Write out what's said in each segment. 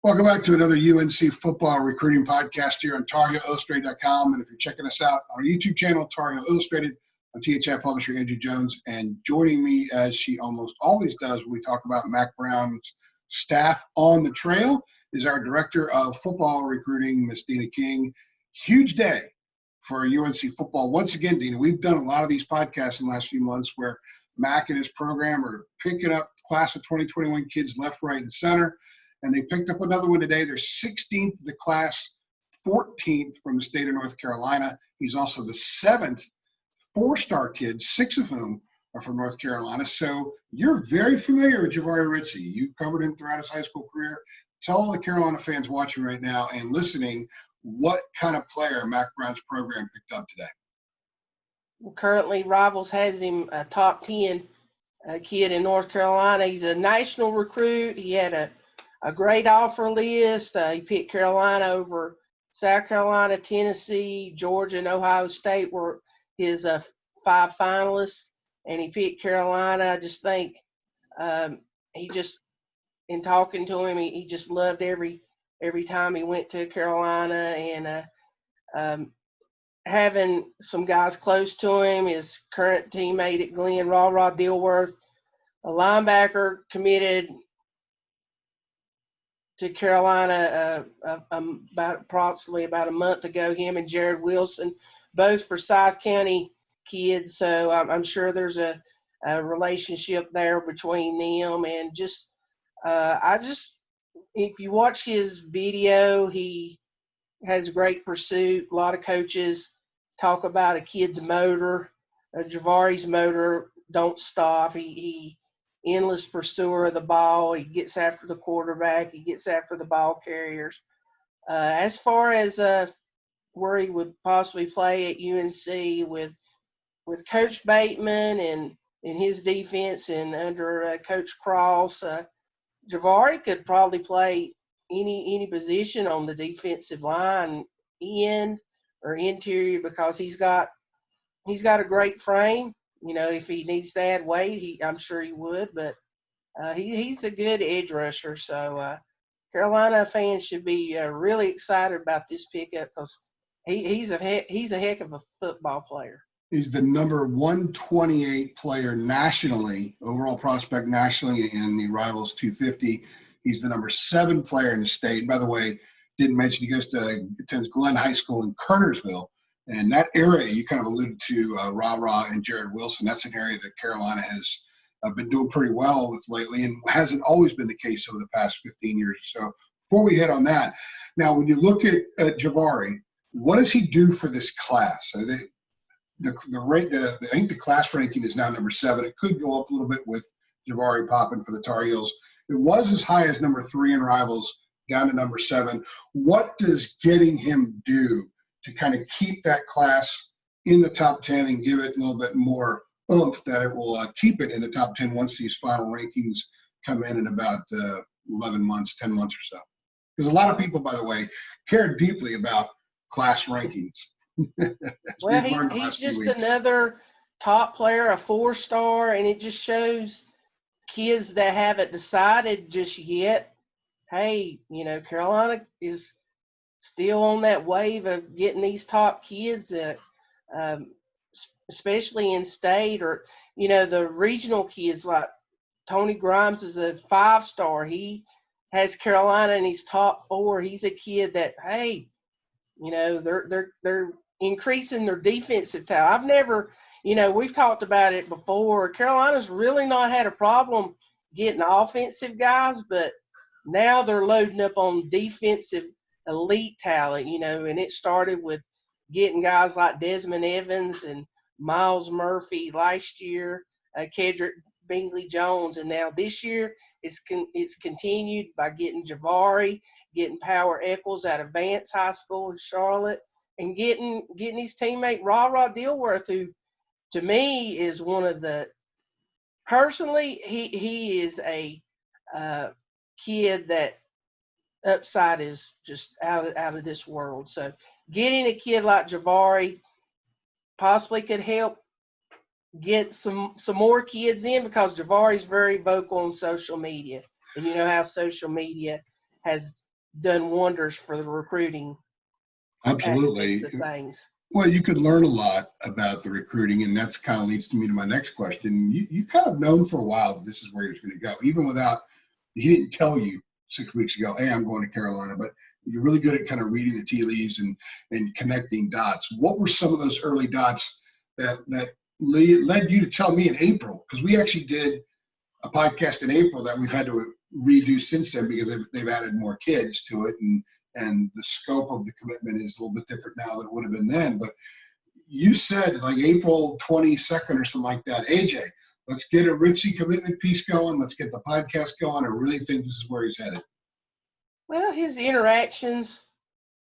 Welcome back to another UNC football recruiting podcast here on TarHeelIllustrated.com. And if you're checking us out on our YouTube channel, Tar Heel Illustrated, I'm THI publisher Andrew Jones. And joining me, as she almost always does when we talk about Mack Brown's staff on the trail, is our director of football recruiting, Miss Deana King. Huge day for UNC football. Once again, Deana, we've done a lot of these podcasts in the last few months where Mack and his program are picking up class of 2021 kids left, right, and center. And they picked up another one today. They're 16th of the class, 14th from the state of North Carolina. He's also the 7th four-star kid, 6 of whom are from North Carolina. So you're very familiar with Jahvaree Ritzie. You covered him throughout his high school career. Tell all the Carolina fans watching right now and listening what kind of player Mack Brown's program picked up today. Well, currently, Rivals has him a top 10 kid in North Carolina. He's a national recruit. He had a great offer list. He picked Carolina over South Carolina, Tennessee, Georgia, and Ohio State were his 5 finalists. And he picked Carolina. I just think in talking to him, he just loved every time he went to Carolina. And having some guys close to him, his current teammate at Glenn, Rah Dilworth, a linebacker committed to Carolina approximately about a month ago, him and Jared Wilson, both for South County kids. So I'm sure there's a relationship there between them. And if you watch his video, he has great pursuit. A lot of coaches talk about a kid's motor. Jahvaree's motor don't stop. He endless pursuer of the ball. He gets after the quarterback. He gets after the ball carriers. As far as where he would possibly play at UNC with Coach Bateman and his defense and under Coach Cross, Jahvaree could probably play any position on the defensive line, end or interior, because he's got a great frame. You know, if he needs to add weight, I'm sure he would, but he's a good edge rusher. So Carolina fans should be really excited about this pickup because he's a heck of a football player. He's the number 128 player nationally, overall prospect nationally in the Rivals 250. He's the number 7 player in the state. And by the way, didn't mention he attends Glenn High School in Kernersville. And that area, you kind of alluded to Rah and Jared Wilson. That's an area that Carolina has been doing pretty well with lately and hasn't always been the case over the past 15 years or so. Before we hit on that, now when you look at Jahvaree, what does he do for this class? I think the class ranking is now number 7. It could go up a little bit with Jahvaree popping for the Tar Heels. It was as high as number 3 in Rivals, down to number 7. What does getting him do to kind of keep that class in the top 10 and give it a little bit more oomph that it will keep it in the top 10 once these final rankings come in about 11 months, 10 months or so? Because a lot of people, by the way, care deeply about class rankings. Well, he's just another top player, a 4-star, and it just shows kids that haven't decided just yet, hey, you know, Carolina is still on that wave of getting these top kids, especially in state or, you know, the regional kids like Tony Grimes is a 5-star. He has Carolina in his top 4. He's a kid that, hey, you know, they're increasing their defensive talent. I've never, you know, we've talked about it before. Carolina's really not had a problem getting offensive guys, but now they're loading up on defensive elite talent, you know, and it started with getting guys like Desmond Evans and Miles Murphy last year, Kedrick Bingley Jones, and now this year it's continued by getting Jahvaree, getting Power Eccles out of Vance High School in Charlotte, and getting his teammate Rah Dilworth, who to me is one of the – personally, he is a kid that upside is just out of this world. So getting a kid like Jahvaree possibly could help get some more kids in, because Jahvaree's very vocal on social media. And you know how social media has done wonders for the recruiting Absolutely. aspect of things. Well, you could learn a lot about the recruiting, and that's kind of leads to me to my next question. You kind of known for a while that this is where he's going to go, even without he didn't tell you 6 weeks ago, hey, I'm going to Carolina, but you're really good at kind of reading the tea leaves and connecting dots. What were some of those early dots that led you to tell me in April? Because we actually did a podcast in April that we've had to redo since then because they've added more kids to it, and the scope of the commitment is a little bit different now than it would have been then. But you said like April 22nd or something like that, AJ, let's get a Ritzie commitment piece going. Let's get the podcast going. I really think this is where he's headed. Well, his interactions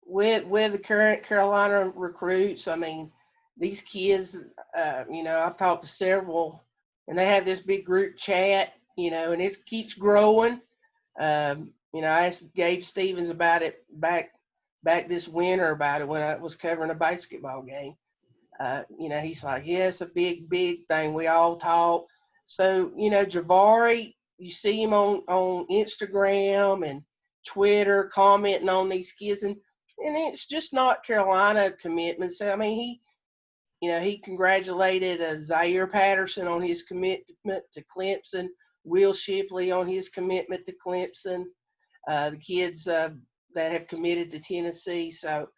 with the current Carolina recruits, I mean, these kids, I've talked to several, and they have this big group chat, and it keeps growing. I asked Gabe Stevens about it back this winter about it when I was covering a basketball game. He's like, yeah, it's a big, big thing. We all talk. So, Jahvaree, you see him on Instagram and Twitter commenting on these kids, and it's just not Carolina commitments. I mean, he congratulated Zaire Patterson on his commitment to Clemson, Will Shipley on his commitment to Clemson, the kids that have committed to Tennessee. So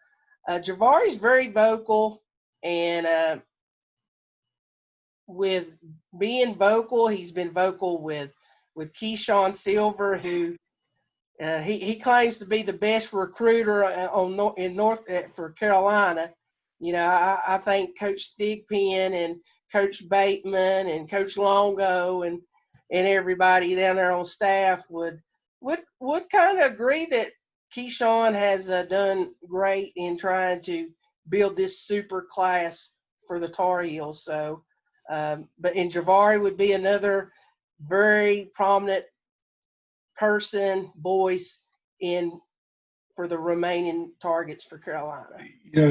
Jahvaree's very vocal, and with being vocal, he's been vocal with Keyshawn Silver, who he claims to be the best recruiter for Carolina. I think Coach Thigpen and Coach Bateman and Coach Longo and everybody down there on staff would kind of agree that Keyshawn has done great in trying to build this super class for the Tar Heels. So, but Jahvaree would be another very prominent voice for the remaining targets for Carolina.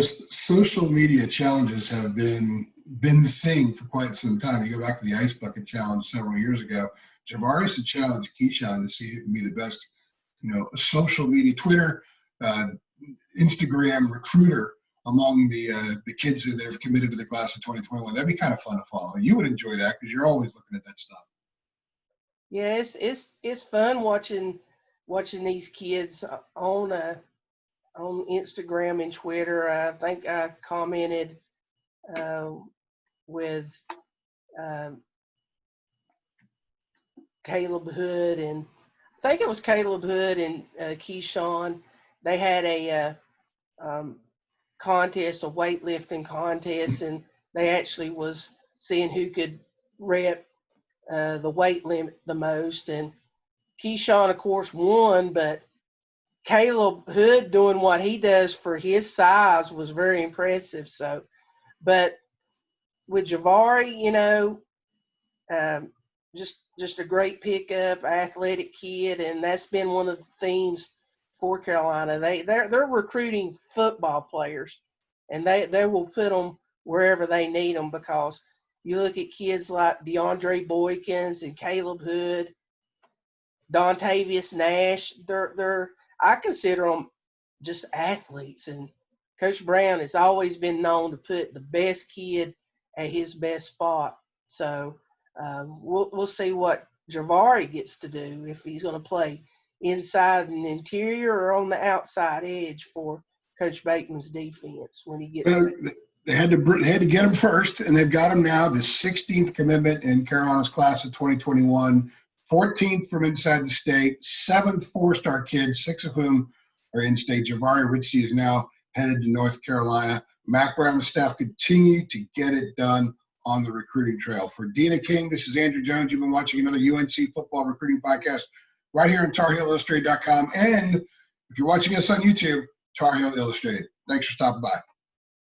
Social media challenges have been the thing for quite some time. You go back to the Ice Bucket Challenge several years ago. Jahvaree used to challenge Keyshawn to see who can be the best, social media, Twitter, Instagram recruiter among the kids that have committed to the class of 2021. That'd be kind of fun to follow. You would enjoy that because you're always looking at that stuff. Yeah, it's fun watching these kids on Instagram and Twitter. I think I commented with Caleb Hood, and I think it was Caleb Hood and Keyshawn. They had a contest, a weightlifting contest, and they actually was seeing who could rep the weight limit the most. And Keyshawn, of course, won, but Caleb Hood doing what he does for his size was very impressive. So, but with Jahvaree, just a great pickup, athletic kid, and that's been one of the themes for Carolina. They're recruiting football players, and they will put them wherever they need them, because you look at kids like DeAndre Boykins and Caleb Hood, Dontavius Nash. I consider them just athletes, and Coach Brown has always been known to put the best kid at his best spot. So we'll see what Jahvaree gets to do, if he's going to play inside an interior or on the outside edge for Coach Bateman's defense when he gets there. They had to get him first, and they've got him now. The 16th commitment in Carolina's class of 2021, 14th from inside the state, 7th four-star kids, 6 of whom are in-state. Jahvaree Ritzie is now headed to North Carolina. Mack Brown and the staff continue to get it done on the recruiting trail. For Deana King, this is Andrew Jones. You've been watching another UNC football recruiting podcast right here on TarHeelIllustrated.com. And if you're watching us on YouTube, Tar Heel Illustrated. Thanks for stopping by.